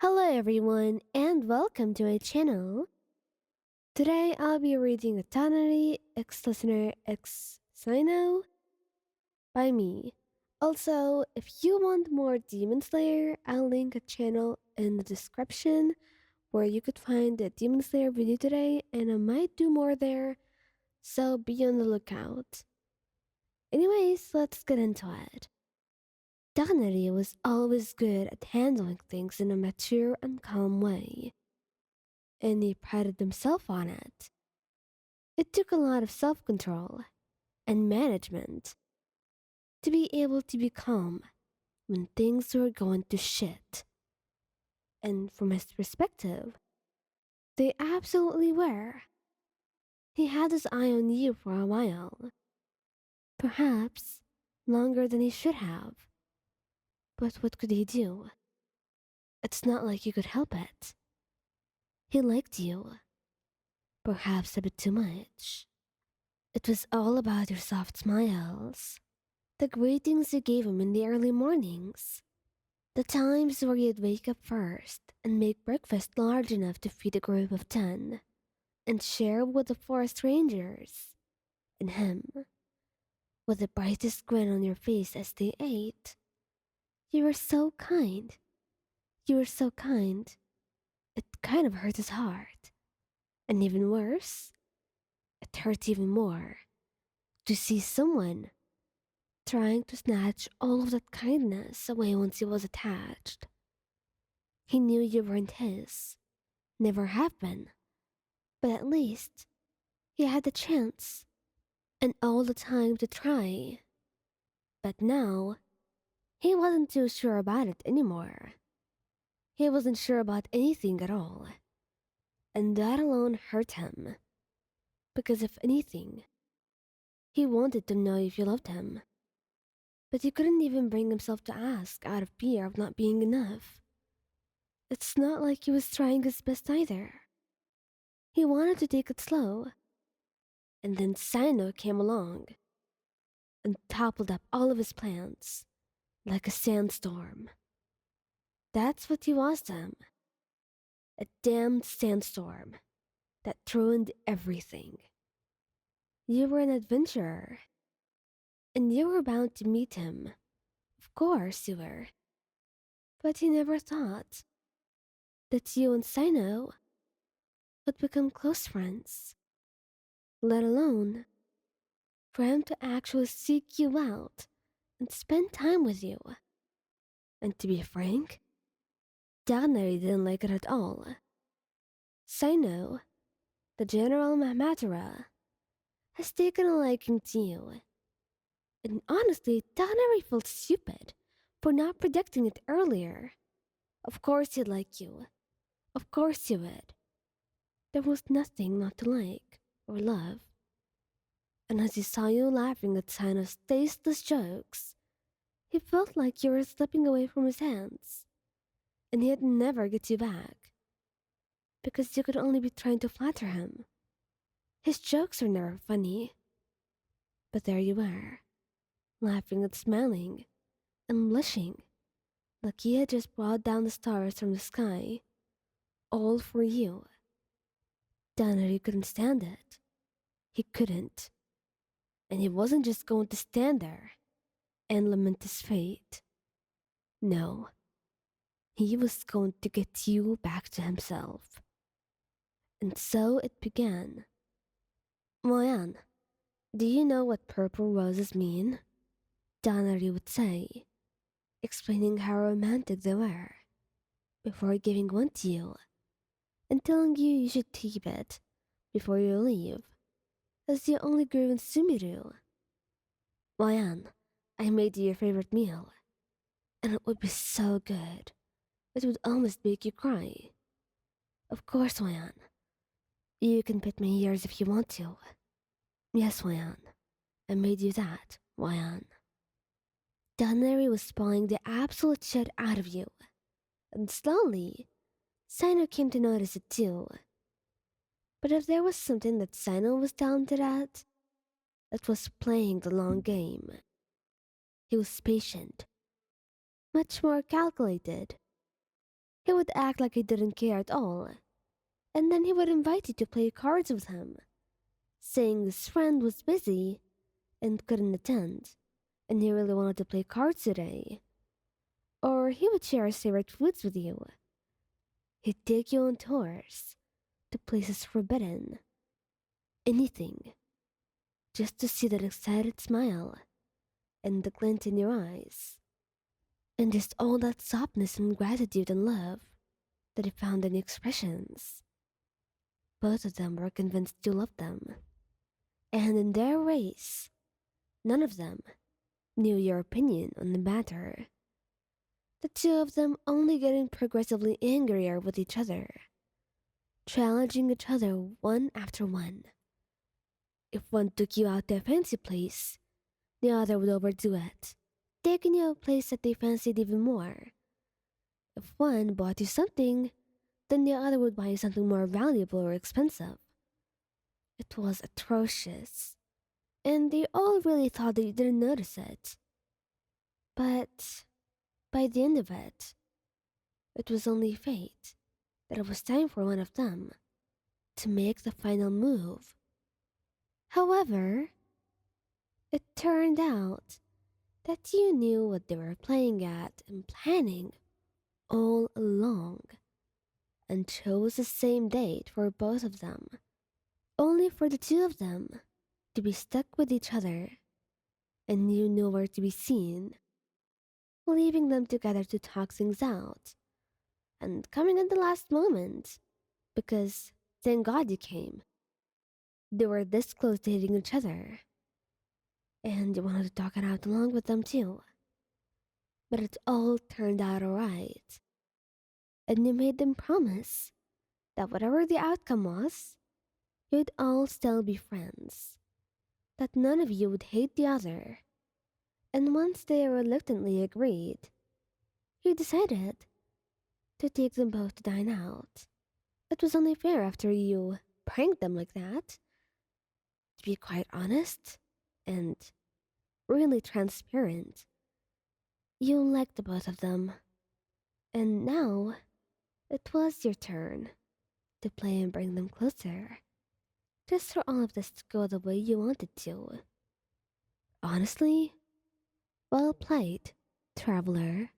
Hello everyone and welcome to my channel. Today I'll be reading a Tighnari X Listener X Cyno by me. Also, if you want more Demon Slayer, I'll link a channel in the description where you could find the Demon Slayer video today, and I might do more there, so be on the lookout. Anyways, let's get into it. Tighnari was always good at handling things in a mature and calm way, and he prided himself on it. It took a lot of self control and management to be able to be calm when things were going to shit. And from his perspective, they absolutely were. He had his eye on you for a while, perhaps longer than he should have. But what could he do? It's not like you could help it. He liked you, perhaps a bit too much. It was all about your soft smiles, the greetings you gave him in the early mornings, the times where you'd wake up first and make breakfast large enough to feed a group of 10 and share with the forest rangers, and him, with the brightest grin on your face as they ate. You were so kind. You were so kind. It kind of hurt his heart. And even worse, it hurt even more to see someone trying to snatch all of that kindness away once he was attached. He knew you weren't his, never have been, but at least he had the chance and all the time to try. But now, he wasn't too sure about it anymore. He wasn't sure about anything at all, and that alone hurt him. Because if anything, he wanted to know if you loved him. But he couldn't even bring himself to ask out of fear of not being enough. It's not like he was trying his best either. He wanted to take it slow. And then Cyno came along and toppled up all of his plans like a sandstorm. That's what he was to him. A damned sandstorm that ruined everything. You were an adventurer, and you were bound to meet him. Of course you were. But he never thought that you and Cyno would become close friends, let alone for him to actually seek you out and spend time with you. And to be frank, Tighnari didn't like it at all. Cyno, the General Mahmatara, has taken a liking to you. And honestly, Tighnari felt stupid for not predicting it earlier. Of course he'd like you. Of course he would. There was nothing not to like or love. And as he saw you laughing at Cyno's tasteless jokes, he felt like you were slipping away from his hands, and he'd never get you back, because you could only be trying to flatter him. His jokes were never funny. But there you were, laughing and smiling, and blushing, like he had just brought down the stars from the sky, all for you. Tighnari couldn't stand it. He couldn't. And he wasn't just going to stand there and lament his fate. No, he was going to get you back to himself. And so it began. Moyan, do you know what purple roses mean? Tighnari would say, explaining how romantic they were, before giving one to you, and telling you should keep it before you leave, as you only grew in Sumiru. Moyan, I made you your favorite meal, and it would be so good. It would almost make you cry. Of course, Wayan. You can pet my ears if you want to. Yes, Wayan. I made you that, Wayan. Tighnari was spying the absolute shit out of you. And slowly, Cyno came to notice it too. But if there was something that Cyno was talented at, it was playing the long game. He was patient, much more calculated, He would act like he didn't care at all, and then he would invite you to play cards with him, saying his friend was busy and couldn't attend, and he really wanted to play cards today. Or he would share his favorite foods with you. He'd take you on tours to places forbidden. Anything, just to see that excited smile and the glint in your eyes, and just all that softness and gratitude and love that he found in the expressions. Both of them were convinced you loved them, and in their race, none of them knew your opinion on the matter. The two of them only getting progressively angrier with each other, challenging each other one after one. If one took you out to a fancy place, the other would overdo it, taking you a place that they fancied even more. If one bought you something, then the other would buy you something more valuable or expensive. It was atrocious, and they all really thought that you didn't notice it. But by the end of it, it was only fate that it was time for one of them to make the final move. However, it turned out that you knew what they were playing at and planning all along, and chose the same date for both of them, only for the two of them to be stuck with each other and you nowhere to be seen, leaving them together to talk things out, and coming at the last moment, because thank God you came. They were this close to hitting each other, and you wanted to talk it out along with them too. But it all turned out alright, and you made them promise that whatever the outcome was, you'd all still be friends, that none of you would hate the other. And once they reluctantly agreed, you decided to take them both to dine out. It was only fair after you pranked them like that. To be quite honest and really transparent, you liked the both of them. And now it was your turn to play and bring them closer, just for all of this to go the way you wanted to. Honestly, well played, traveler.